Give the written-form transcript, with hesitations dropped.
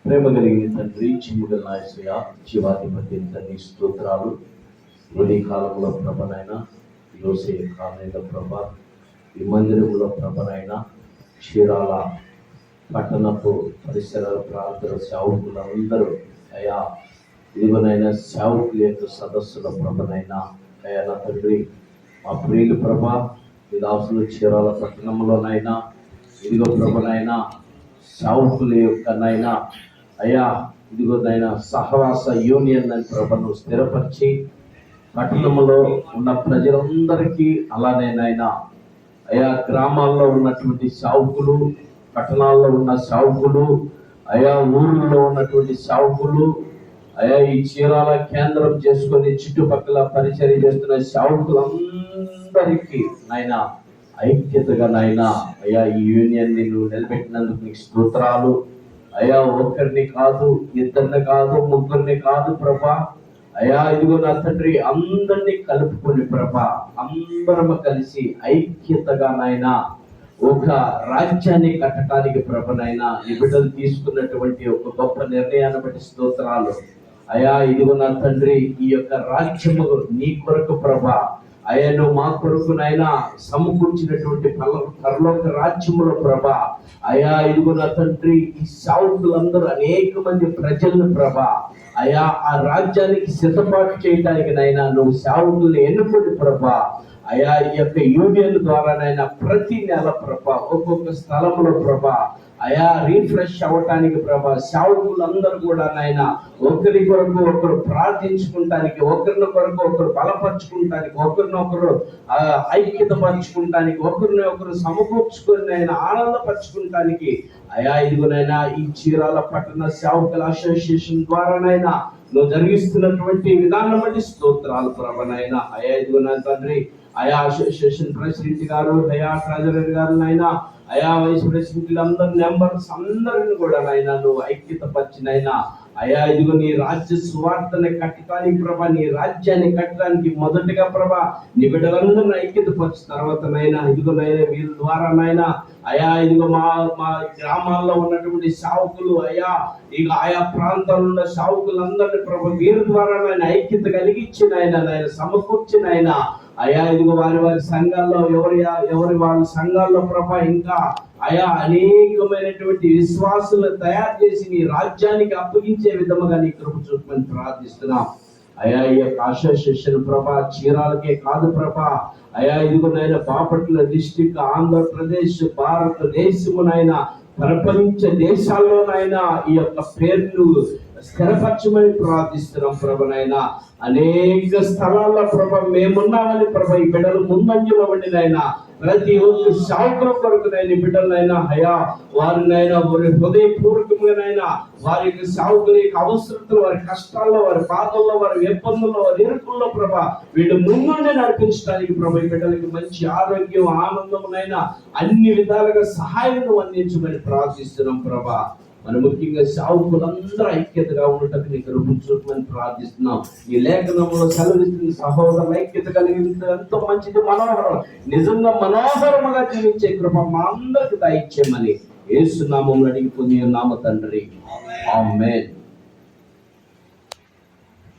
ప్రేమ కలిగిన తండ్రి, చిమ్ముగల నాయసయ, జీవాధిపతి తండ్రి, స్తోత్రాలు. ఉదయ కాలంలో ప్రభనైనా, యోసే కాలంలో ప్రభ, ఈ మందిరంలో ప్రభనైనా, చీరాల పట్టణపు పరిసర ప్రాంతాల సేవకులందరూ అయా ఇదిగోనైనా సేవకుల యొక్క సదస్సుల ప్రభనైనా అయా నా తండ్రి, మా ప్రియులు ప్రభ, ఈ దాసులు చీరాల పట్టణంలోనైనా ఇదిగో ప్రభనైనా సేవకుల యొక్కనైనా అయ్యా ఇదిగోనైనా సహవాస యూనియన్ అని ప్రభను స్థిరపరిచి పట్టణంలో ఉన్న ప్రజలందరికీ అలానేనైనా అయా గ్రామాల్లో ఉన్నటువంటి సేవకులు, పట్టణాల్లో ఉన్న సేవకులు, అయా ఊళ్ళో ఉన్నటువంటి సేవకులు, అయా ఈ చీరాల కేంద్రం చేసుకొని చుట్టుపక్కల పరిచర్య చేస్తున్న సేవకులందరికీ నాయన ఐక్యతగా నాయన అయా ఈ యూనియన్ నువ్వు నిలబెట్టినందుకు నీకు స్తోత్రాలు. అయా ఒక్కరిని కాదు, ఇద్దరిని కాదు, ముగ్గురిని కాదు ప్రభా, అయా ఇదిగో నా తండ్రి అందరినీ కలుపుకొని ప్రభా, అందరం కలిసి ఐక్యతగా నాయన ఒక రాజ్యాన్ని కట్టడానికి ప్రభనైనా ఈ బిడ్డలు తీసుకున్నటువంటి ఒక గొప్ప నిర్ణయాన్ని బట్టి స్తోత్రాలు. అయా ఇదిగో నా తండ్రి ఈ యొక్క రాజ్యము నీ కొరకు ప్రభా, అయ్యను మా కొరకునైనా సమకూర్చినటువంటి పరలోక రాజ్యములో ప్రభా, అయా ఇదిగో నా తండ్రి ఈ సేవకులందరూ అనేక మంది ప్రజలను ప్రభా, అయా ఆ రాజ్యానికి సిద్ధపాటు చేయడానికి నైనా నువ్వు సేవకులను ఎన్నుకొని ప్రభా, అయా ఈ యొక్క యూనియన్ ద్వారానైనా ప్రతి నెల ప్రభా ఒక్కొక్క స్థలంలో ప్రభా అయా రీఫ్రెష్ అవ్వటానికి ప్రభా సేవకులందరూ కూడా నాయన ఒకరి కొరకు ఒకరు ప్రార్థించుకుంటానికి, ఒకరిని కొరకు ఒకరు బలపరుచుకుంటానికి, ఒకరినొకరు ఐక్యత పరుచుకుంటానికి, ఒకరిని ఒకరు సమకూర్చుకొని ఆయన ఆనందపరుచుకుంటానికి అయా ఇదిగోనైనా ఈ చీరాల పట్టణ సేవకుల అసోసియేషన్ ద్వారానైనా నువ్వు జరిగిస్తున్నటువంటి విధానం బట్టి స్తోత్రాలు ప్రభనైనా. అయా ఇదిగోనా తండ్రి, అయా అసోసియేషన్ ప్రెసిడెంట్ గారు, అయా ట్రెజరర్ గారు నాయన, అయా వైస్ ప్రెసిడెంట్లు అందరు మెంబర్స్ అందరిని కూడా నాయన నువ్వు ఐక్యత పరిచినైనా అయా ఇదిగో నీ రాజ్య సువార్తని కట్టడానికి ప్రభా, నీ రాజ్యాన్ని కట్టడానికి మొదటిగా ప్రభా నీ బిడ్డలందరినీ ఐక్యత పరిచిన తర్వాత నైనా ఇదిగో నైనా వీళ్ళ ద్వారా నైనా అయా ఇదిగో మా మా గ్రామాల్లో ఉన్నటువంటి సేవకులు, అయా ఇక ఆయా ప్రాంతాల్లో ఉన్న సేవకులందరినీ ప్రభా వీరి ద్వారా నాయన ఐక్యత కలిగించిన ఆయన సమకూర్చిన ఆయన అయా ఇదిగో వారి వారి సంఘాల్లో ఎవరి వాళ్ళ సంఘాల్లో ప్రభా ఇంకా అయా అనేకమైనటువంటి విశ్వాసులు తయారు చేసి నీ రాజ్యానికి అప్పగించే విధముగా నీ కృప చూపమని ప్రార్థిస్తున్నాం. అయా ఈ యొక్క అసోసియేషన్ ప్రభా చీరాలకే కాదు ప్రభా, అయా ఇదిగోనైనా బాపట్ల డిస్టిక్, ఆంధ్రప్రదేశ్, భారతదేశమునైనా ప్రపంచ దేశాల్లోనైనా ఈ యొక్క పేర్లు స్థిరపరచమని ప్రార్థిస్తున్నాం ప్రభునైనా. అనేక స్థలాల్లో ప్రభ మేమున్నామని ప్రభ ఈ బిడ్డలు ముందంజలో ఉండినైనా ప్రతి ఒక్క సేవకుల కొరకునైనా బిడ్డలైనా అయా వారినైనా వారి హృదయపూర్వకంగానైనా వారి యొక్క సేవకుల యొక్క అవసరతలు, వారి కష్టాల్లో, వారి బాధల్లో, వారి ఇబ్బందుల్లో, వారి ఇరుకుల్లో ప్రభ వీళ్ళు ముందుండి నడిపించడానికి ప్రభ ఈ బిడ్డలకి మంచి ఆరోగ్యం, ఆనందమునైనా అన్ని విధాలుగా సహాయం అందించమని ప్రార్థిస్తున్నాం ప్రభ. మనం ముఖ్యంగా సేవకులందరూ ఐక్యతగా ఉండటం నీకు రూపించుకోమని ప్రార్థిస్తున్నాం. ఈ లేఖనంలో సెలవిస్తున్న సహోదరుల ఐక్యత కలిగిన ఎంతో మంచిది, మనోహరం, నిజంగా మనోహరముగా జీవించే కృప మా అందరికి దయచేయమని యేసు నామములో అడిగి పొంది నామ తండ్రి, ఆమేన్.